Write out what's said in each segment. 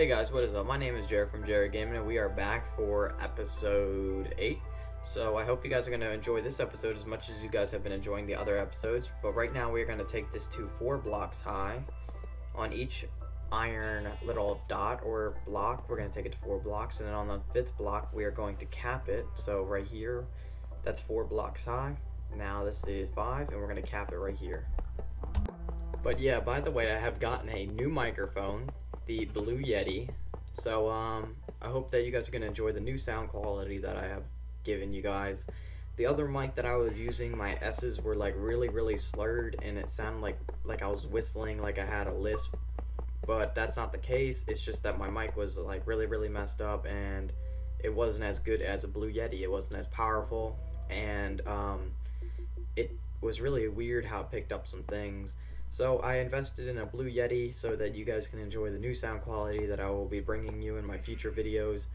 Hey guys, what is up? My name is Jared from Jarid Gaming, and we are back for episode 8. So I hope you guys are going to enjoy this episode as much as you guys have been enjoying the other episodes. But right now we're going to take this to 4 blocks high. On each iron little dot or block, we're going to take it to 4 blocks. And then on the 5th block, we are going to cap it. So right here, that's 4 blocks high. Now this is 5, and we're going to cap it right here. But yeah, by the way, I have gotten a new microphone, the Blue Yeti. So I hope that you guys are going to enjoy the new sound quality that I have given you guys. The other mic that I was using, my S's were like really slurred, and it sounded like I was whistling, like I had a lisp. But that's not the case. It's just that my mic was like really messed up, and it wasn't as good as a Blue Yeti. It wasn't as powerful, and it was really weird how it picked up some things. So I invested in a Blue Yeti so that you guys can enjoy the new sound quality that I will be bringing you in my future videos.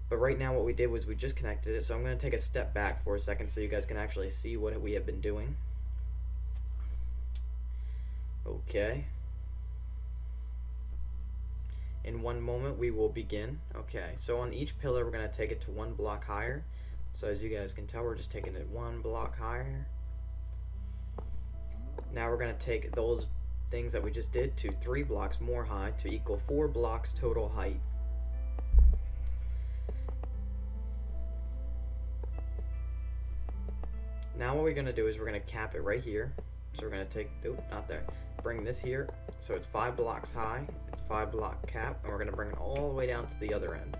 But right now what we did was we just connected it, so I'm going to take a step back for a second so you guys can actually see what we have been doing. Okay. In one moment we will begin. Okay, so on each pillar we're going to take it to 1 block higher. So as you guys can tell, we're just taking it 1 block higher. Now we're going to take those things that we just did to 3 blocks more high to equal 4 blocks total height. Now what we're going to do is we're going to cap it right here. So we're going to take, not there, bring this here. So it's 5 blocks high, it's 5 block cap, and we're going to bring it all the way down to the other end.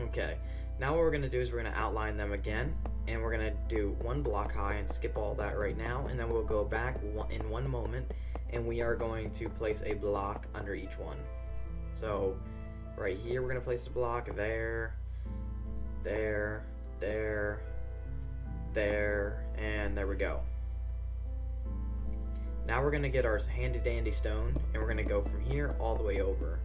Okay, now what we're going to do is we're going to outline them again. And we're going to do 1 block high and skip all that right now, and then we'll go back in 1 moment, and we are going to place a block under each one. So right here we're going to place a block there, and there we go. Now we're going to get our handy dandy stone, and we're going to go from here all the way over.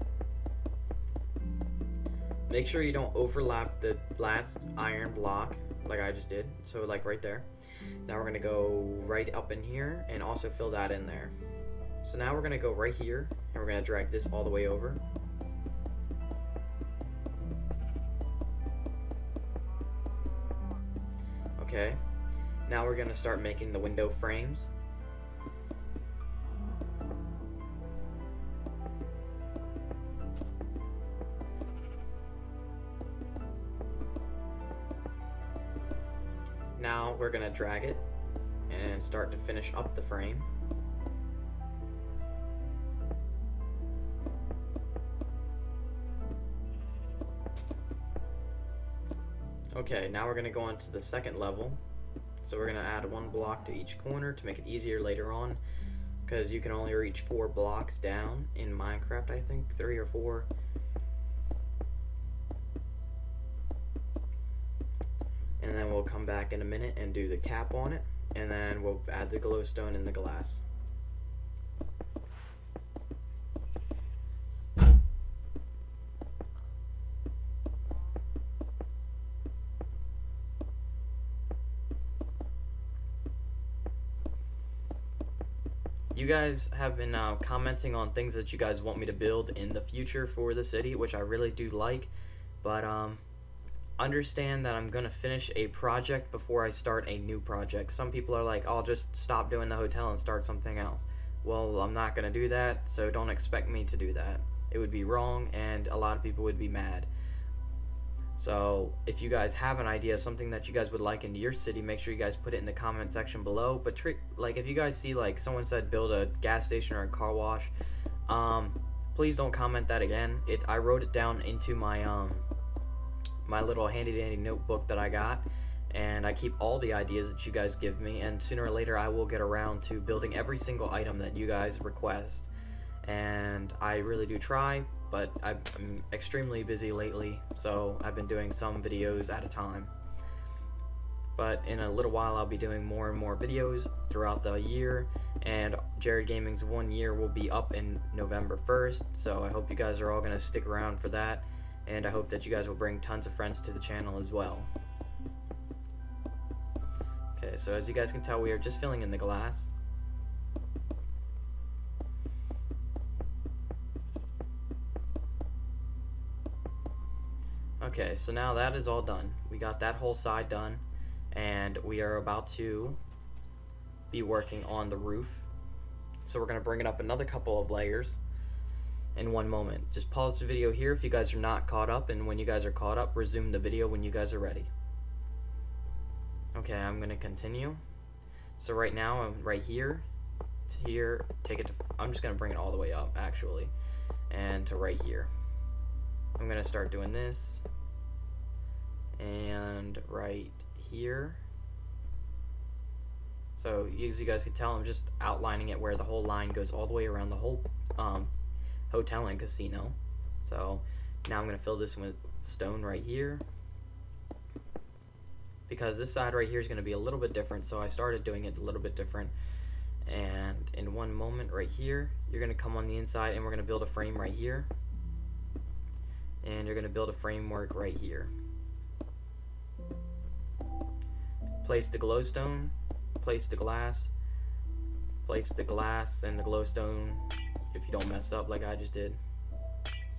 Make sure you don't overlap the last iron block like I just did, so like right there. Now we're going to go right up in here and also fill that in there. So now we're going to go right here and we're going to drag this all the way over. Okay, now we're going to start making the window frames. Now we're going to drag it and start to finish up the frame. Okay, now we're going to go on to the second level. So we're going to add 1 block to each corner to make it easier later on, because you can only reach 4 blocks down in Minecraft, I think, 3 or 4. And then we'll come back in a minute and do the cap on it, and then we'll add the glowstone in the glass. You guys have been commenting on things that you guys want me to build in the future for the city, which I really do like, but understand that I'm gonna finish a project before I start a new project. Some people are like, I'll just stop doing the hotel and start something else. Well, I'm not gonna do that, so don't expect me to do that. It would be wrong, and a lot of people would be mad. So if you guys have an idea of something that you guys would like into your city, make sure you guys put it in the comment section below. But like if you guys see, like someone said build a gas station or a car wash, please don't comment that again. I wrote it down into my my little handy dandy notebook that I got, and I keep all the ideas that you guys give me, and sooner or later I will get around to building every single item that you guys request. And I really do try, but I'm extremely busy lately, so I've been doing some videos at a time. But in a little while I'll be doing more and more videos throughout the year, and Jarid Gaming's 1 year will be up in November 1st, so I hope you guys are all going to stick around for that. And I hope that you guys will bring tons of friends to the channel as well. Okay, so as you guys can tell, we are just filling in the glass. Okay, so now that is all done. We got that whole side done, and we are about to be working on the roof. So we're going to bring it up another couple of layers in one moment. Just pause the video here if you guys are not caught up, and when you guys are caught up, resume the video when you guys are ready. Okay, I'm going to continue. So right now I'm right here to here, take it to, I'm just going to bring it all the way up actually, and to right here. I'm going to start doing this, and right here. So as you guys can tell, I'm just outlining it where the whole line goes all the way around the whole hotel and casino. So now I'm going to fill this with stone right here, because this side right here is going to be a little bit different, so I started doing it a little bit different. And in one moment right here, you're going to come on the inside, and we're going to build a frame right here, and you're going to build a framework right here. Place the glowstone, place the glass and the glowstone if you don't mess up like I just did.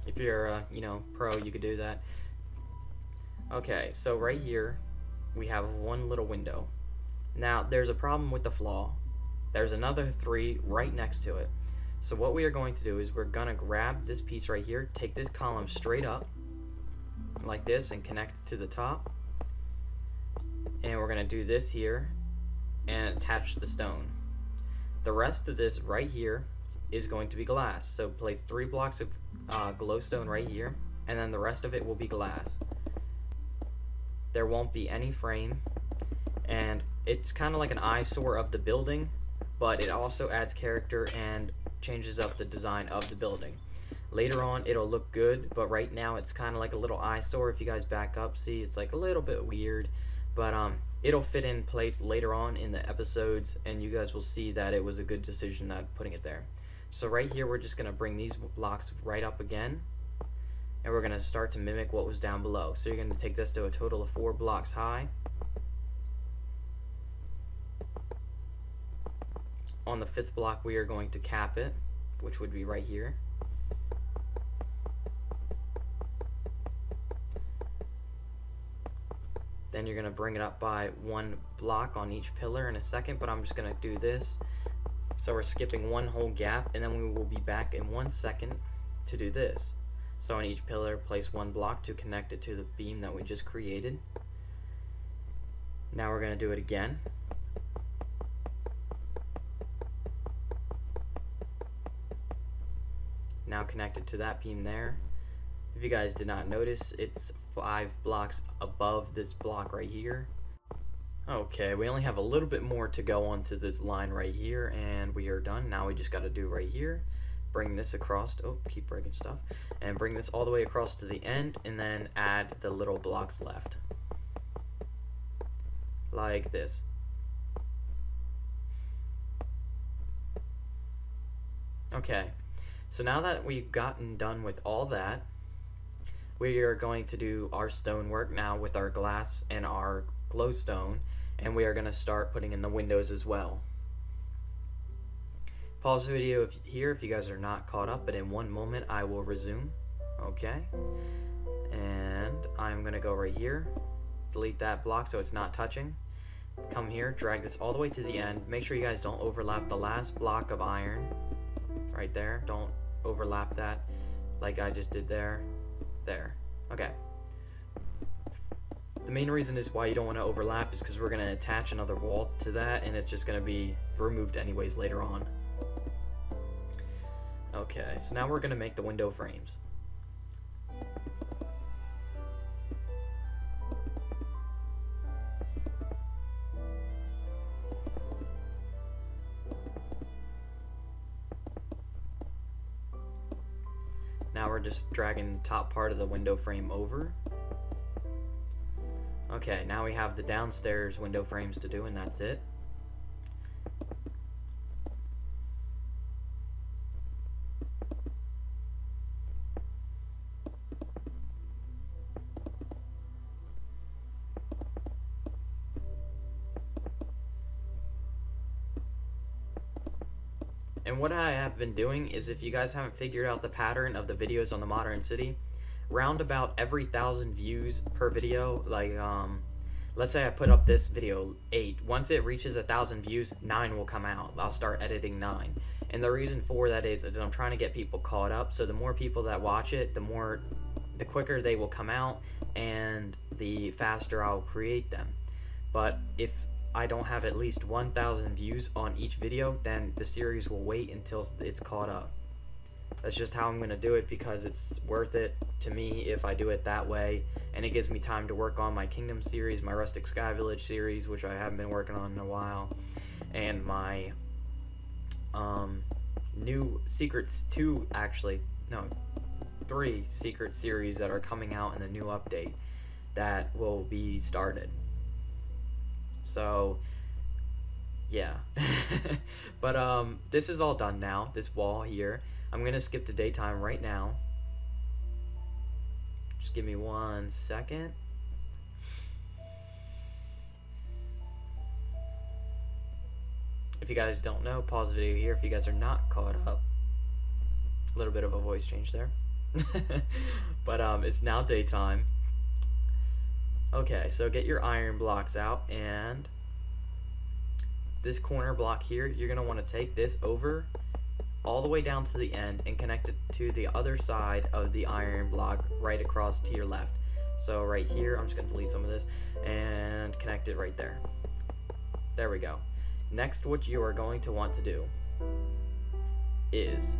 If you're a pro, you could do that. Okay, so right here we have one little window. Now there's a problem with the flaw. There's another 3 right next to it. So what we are going to do is we're gonna grab this piece right here, take this column straight up like this and connect it to the top, and we're gonna do this here and attach the stone. The rest of this right here is going to be glass. So place 3 blocks of glowstone right here, and then the rest of it will be glass. There won't be any frame, and it's kind of like an eyesore of the building, but it also adds character and changes up the design of the building. Later on it'll look good, but right now it's kind of like a little eyesore. If you guys back up, see, it's like a little bit weird, but it'll fit in place later on in the episodes, and you guys will see that it was a good decision not putting it there. So right here we're just going to bring these blocks right up again, and we're going to start to mimic what was down below. So you're going to take this to a total of 4 blocks high. On the 5th block we are going to cap it, which would be right here. Then you're going to bring it up by 1 block on each pillar in a second, but I'm just going to do this. So we're skipping 1 whole gap, and then we will be back in 1 second to do this. So on each pillar, place 1 block to connect it to the beam that we just created. Now we're going to do it again. Now connect it to that beam there. If you guys did not notice, it's 5 blocks above this block right here. Okay, we only have a little bit more to go onto this line right here, and we are done. Now we just got to do right here. Bring this across, oh, keep breaking stuff, and bring this all the way across to the end, and then add the little blocks left. Like this. Okay, so now that we've gotten done with all that, we are going to do our stonework now with our glass and our glowstone, and we are going to start putting in the windows as well. Pause the video here if you guys are not caught up, but in 1 moment I will resume. Okay, and I'm going to go right here, delete that block so it's not touching. Come here, drag this all the way to the end. Make sure you guys don't overlap the last block of iron right there. Don't overlap that like I just did there. There. Okay. The main reason is why you don't want to overlap is because we're going to attach another wall to that, and it's just going to be removed anyways later on. Okay, so now we're going to make the window frames. Now we're just dragging the top part of the window frame over. Okay, now we have the downstairs window frames to do, and that's it. And what I have been doing is, if you guys haven't figured out the pattern of the videos on the Modern City, round about every 1,000 views per video, like let's say I put up this video 8. Once it reaches 1,000 views, 9 will come out. I'll start editing 9. And the reason for that is I'm trying to get people caught up. So the more people that watch it, the quicker they will come out, and the faster I'll create them. But if I don't have at least 1,000 views on each video, then the series will wait until it's caught up. That's just how I'm going to do it, because it's worth it to me if I do it that way, and it gives me time to work on my Kingdom series, my Rustic Sky Village series, which I haven't been working on in a while, and my new Secrets 2, actually, no, 3 Secret series that are coming out in the new update that will be started. So yeah. But this is all done now, this wall here. I'm gonna skip to daytime right now. Just give me 1 second. If you guys don't know, pause the video here if you guys are not caught up. A little bit of a voice change there. But it's now daytime. Okay, so get your iron blocks out, and this corner block here, you're going to want to take this over all the way down to the end and connect it to the other side of the iron block right across to your left. So right here, I'm just going to delete some of this and connect it right there. There we go. Next, what you are going to want to do is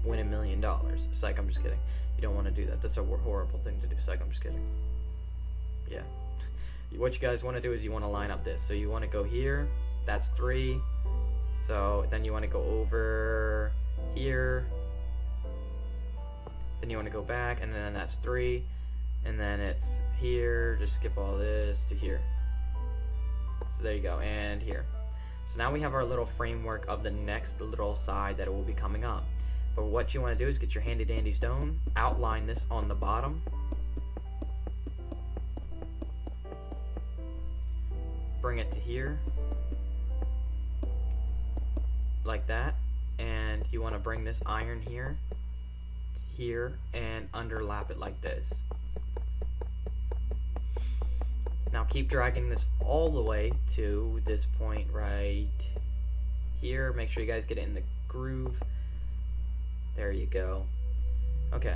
win $1 million. Psych, I'm just kidding. You don't want to do that. That's a horrible thing to do. Psych, I'm just kidding. Yeah. What you guys want to do is you want to line up this. So you want to go here. That's 3. So then you want to go over here. Then you want to go back, and then that's 3. And then it's here. Just skip all this to here. So there you go. And here. So now we have our little framework of the next little side that it will be coming up. But what you want to do is get your handy dandy stone, outline this on the bottom, bring it to here, like that, and you want to bring this iron here to here and underlap it like this. Now keep dragging this all the way to this point right here. Make sure you guys get it in the groove. There you go. Okay.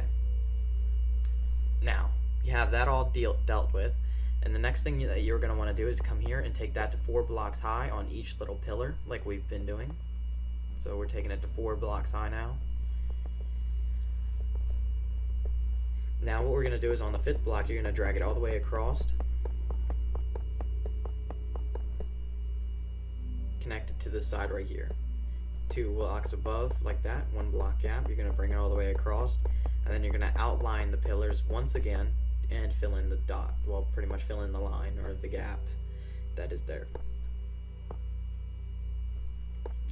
Now, you have that all dealt with, and the next thing that you're going to want to do is come here and take that to 4 blocks high on each little pillar, like we've been doing. So we're taking it to 4 blocks high now. Now what we're going to do is on the 5th block, you're going to drag it all the way across. Connect it to this side right here. 2 blocks above, like that, 1 block gap. You're going to bring it all the way across, and then you're going to outline the pillars once again and fill in the dot. Well, pretty much fill in the line or the gap that is there.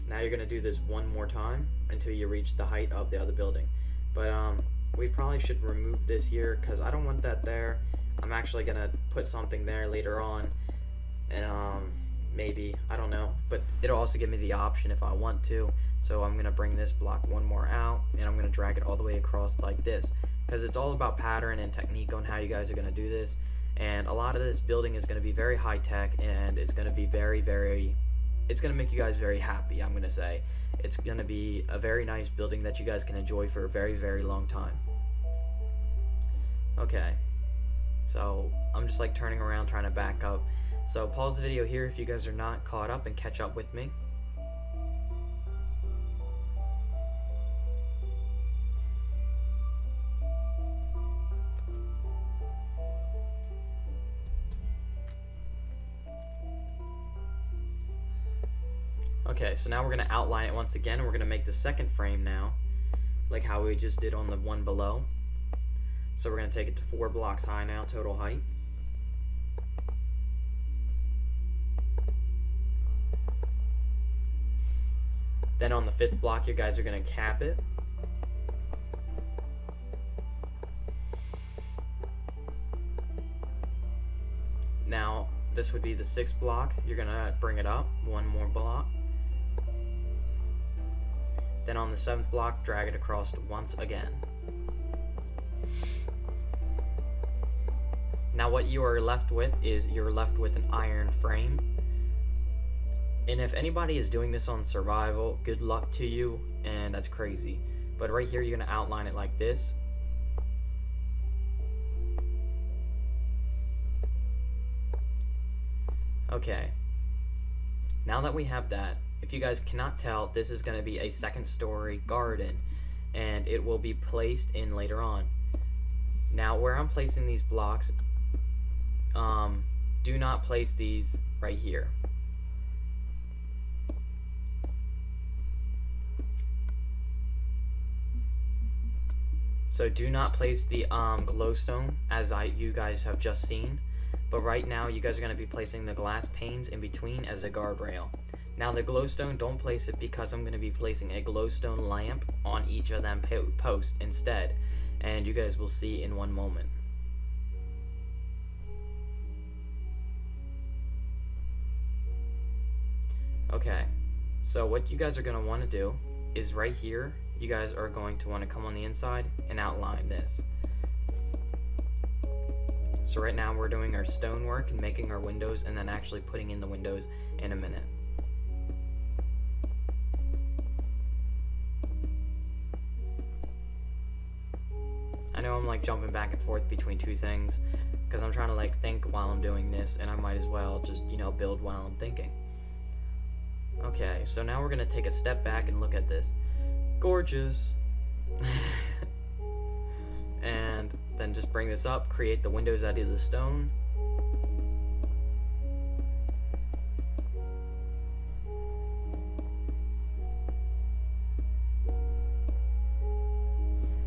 Now you're going to do this 1 more time until you reach the height of the other building. But we probably should remove this here because I don't want that there. I'm actually going to put something there later on, and maybe, I don't know, but it'll also give me the option if I want to. So I'm going to bring this block 1 more out, and I'm going to drag it all the way across like this, because it's all about pattern and technique on how you guys are going to do this. And a lot of this building is going to be very high tech, and it's going to be it's going to make you guys very happy. I'm going to say it's going to be a very nice building that you guys can enjoy for a very, very long time. Okay, so I'm just like turning around trying to back up. So pause the video here if you guys are not caught up and catch up with me. Okay, so now we're going to outline it once again, and we're going to make the second frame now, like how we just did on the one below. So we're going to take it to 4 blocks high now, total height. Then on the 5th block, you guys are going to cap it. Now, this would be the 6th block. You're going to bring it up 1 more block. Then on the 7th block, drag it across once again. Now what you are left with is you're left with an iron frame. And if anybody is doing this on survival, good luck to you, and that's crazy. But right here you're going to outline it like this. Okay. Now that we have that, if you guys cannot tell, this is going to be a second story garden, and it will be placed in later on. Now where I'm placing these blocks, do not place these right here. So do not place the glowstone as you guys have just seen. But right now you guys are going to be placing the glass panes in between as a guardrail. Now the glowstone, don't place it because I'm going to be placing a glowstone lamp on each of them posts instead. And you guys will see in one moment. Okay, so what you guys are going to want to do is right here, you guys are going to want to come on the inside and outline this. So right now we're doing our stonework and making our windows, and then actually putting in the windows in a minute. I know I'm like jumping back and forth between two things because I'm trying to like think while I'm doing this, and I might as well just, you know, build while I'm thinking. Okay, so now we're gonna take a step back and look at this. Gorgeous. And then just bring this up, create the windows out of the stone.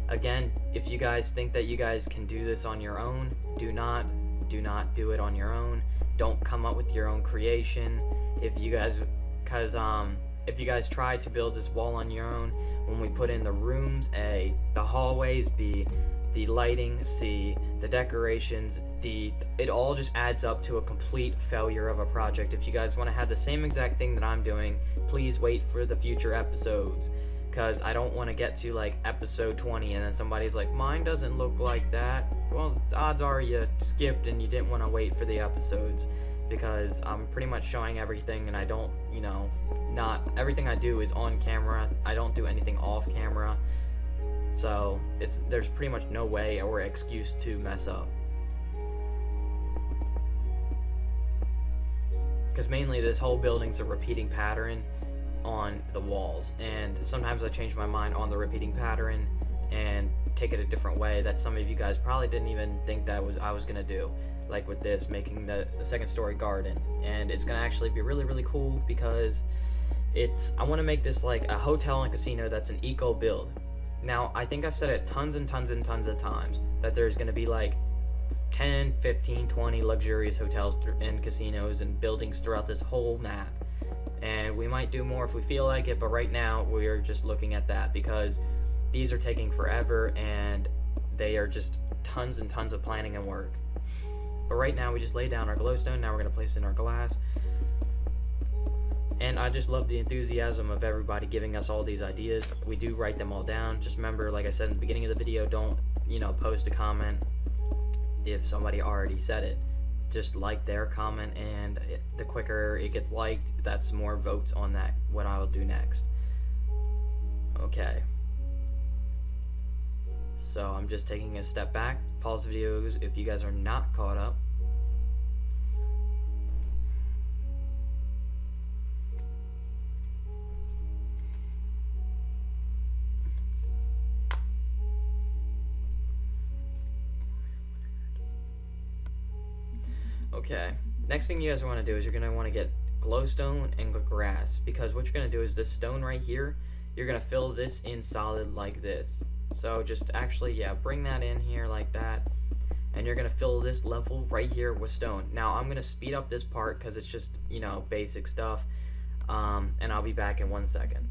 Again, if you guys think that you guys can do this on your own, do not do it on your own. Don't come up with your own creation. If you guys try to build this wall on your own, when we put in the rooms, A, the hallways, B, the lighting, C, the decorations, D, it all just adds up to a complete failure of a project. If you guys want to have the same exact thing that I'm doing, please wait for the future episodes, because I don't want to get to like episode 20 and then somebody's like, mine doesn't look like that. Well, odds are you skipped and you didn't want to wait for the episodes, because I'm pretty much showing everything, and I don't, you know, not everything I do is on camera. I don't do anything off camera. So there's pretty much no way or excuse to mess up. Because mainly this whole building's a repeating pattern on the walls, and sometimes I change my mind on the repeating pattern and take it a different way that some of you guys probably didn't even think that I was gonna do. Like with this, making the second story garden, and it's gonna actually be really, really cool because I want to make this like a hotel and casino that's an eco build. Now, I think I've said it tons and tons and tons of times that there's going to be like 10, 15, 20 luxurious hotels and casinos and buildings throughout this whole map. And we might do more if we feel like it, but right now we're just looking at that because these are taking forever and they are just tons and tons of planning and work. But right now we just lay down our glowstone. Now we're going to place in our glass. And I just love the enthusiasm of everybody giving us all these ideas. We do write them all down. Just remember, like I said in the beginning of the video, don't, you know, post a comment if somebody already said it. Just like their comment, and the quicker it gets liked, that's more votes on that, what I will do next. Okay. So I'm just taking a step back. Pause the videos if you guys are not caught up. Okay, next thing you guys want to do is you're going to want to get glowstone and grass, because what you're going to do is this stone right here, you're going to fill this in solid like this. So just actually, yeah, bring that in here like that, and you're going to fill this level right here with stone. Now I'm going to speed up this part because it's just, you know, basic stuff, and I'll be back in 1 second.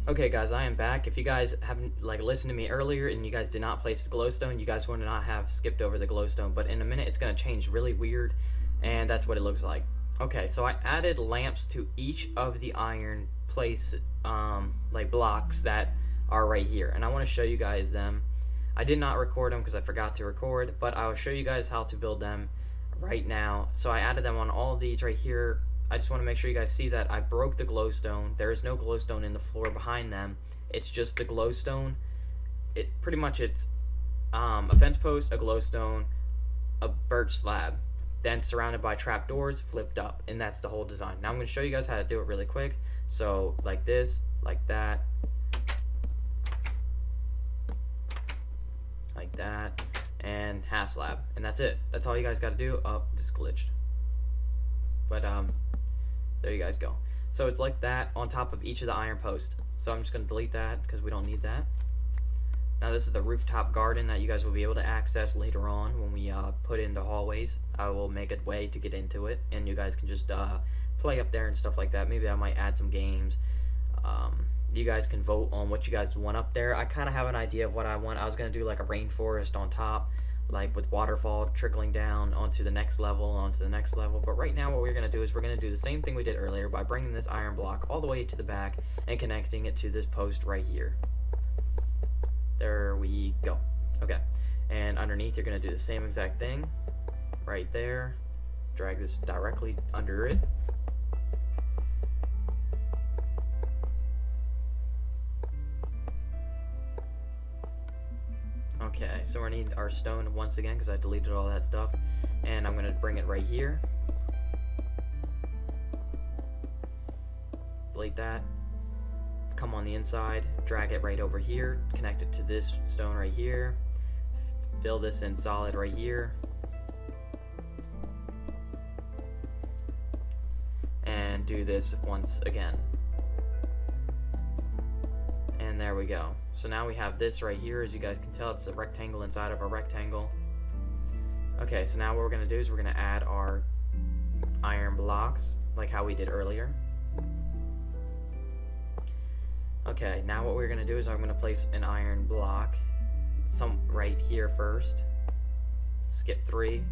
Okay guys, I am back. If you guys haven't listened to me earlier and you guys did not place the glowstone, you guys would not have skipped over the glowstone, but in a minute it's going to change really weird, and that's what it looks like. Okay, so I added lamps to each of the iron place blocks that are right here, and I want to show you guys them. I did not record them because I forgot to record, but I will show you guys how to build them right now. So I added them on all of these right here. I just want to make sure you guys see that I broke the glowstone. There is no glowstone in the floor behind them. It's just the glowstone. It's a fence post, a glowstone, a birch slab, then surrounded by trapdoors, flipped up, and that's the whole design. Now I'm going to show you guys how to do it really quick. So like this, like that, like that, and half slab, and that's it. That's all you guys got to do. Oh, just glitched. But there you guys go. So it's like that on top of each of the iron posts. So I'm just going to delete that because we don't need that. Now this is the rooftop garden that you guys will be able to access later on when we put in the hallways. I will make a way to get into it, and you guys can just play up there and stuff like that. Maybe I might add some games. You guys can vote on what you guys want up there. I kind of have an idea of what I want. I was going to do like a rainforest on top, like with waterfall trickling down onto the next level, but right now what we're going to do is we're going to do the same thing we did earlier by bringing this iron block all the way to the back and connecting it to this post right here. There we go. Okay, and underneath you're going to do the same exact thing right there. Drag this directly under it. Okay, so we need our stone once again because I deleted all that stuff, and I'm going to bring it right here. Delete that. Come on the inside, drag it right over here, connect it to this stone right here, fill this in solid right here, and do this once again. And there we go. So now we have this right here. As you guys can tell, it's a rectangle inside of a rectangle. Okay, so now what we're going to do is we're going to add our iron blocks like how we did earlier. Okay, now what we're going to do is I'm going to place an iron block right here first. Skip 3,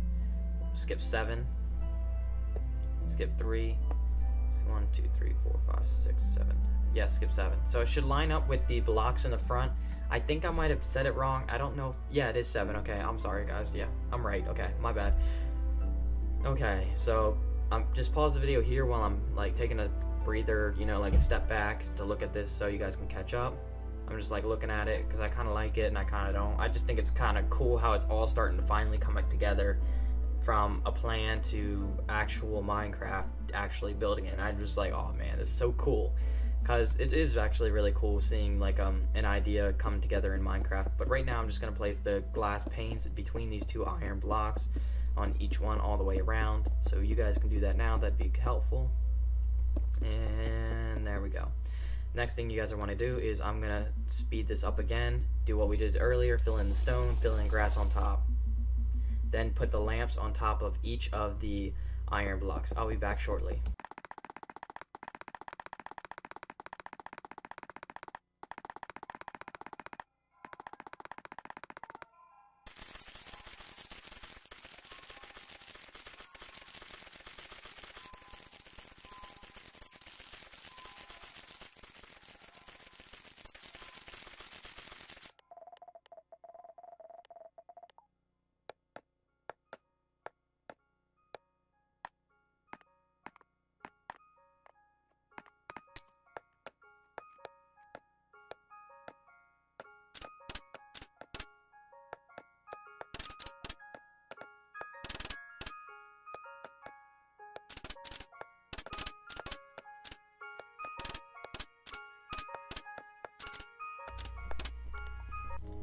skip 7, skip 3, 1, 2, 3, 4, 5, 6, 7. Yeah, skip 7. So it should line up with the blocks in the front. I think I might have said it wrong. I don't know. Yeah, it is 7. Okay, I'm sorry, guys. Yeah, I'm right. Okay, my bad. Okay, so just pause the video here while I'm taking a breather, like a step back to look at this so you guys can catch up. I'm just looking at it because I kind of like it and I kind of don't. I just think it's kind of cool how it's all starting to finally come together from a plan to actual Minecraft actually building it. And I'm just like, oh man, this is so cool. Because it is actually really cool seeing an idea come together in Minecraft. But right now I'm just going to place the glass panes between these two iron blocks on each one all the way around. So you guys can do that now. That'd be helpful. And there we go. Next thing you guys want to do is I'm going to speed this up again. Do what we did earlier. Fill in the stone. Fill in grass on top. Then put the lamps on top of each of the iron blocks. I'll be back shortly.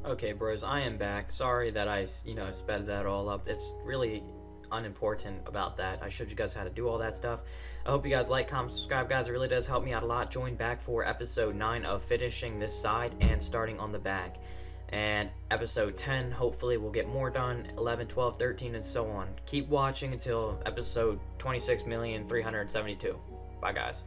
Okay, bros, I am back. Sorry that I, sped that all up. It's really unimportant about that. I showed you guys how to do all that stuff. I hope you guys like, comment, subscribe, guys. It really does help me out a lot. Join back for episode 9 of finishing this side and starting on the back. And episode 10, hopefully we'll get more done. 11, 12, 13, and so on. Keep watching until episode 26,372,000. Bye, guys.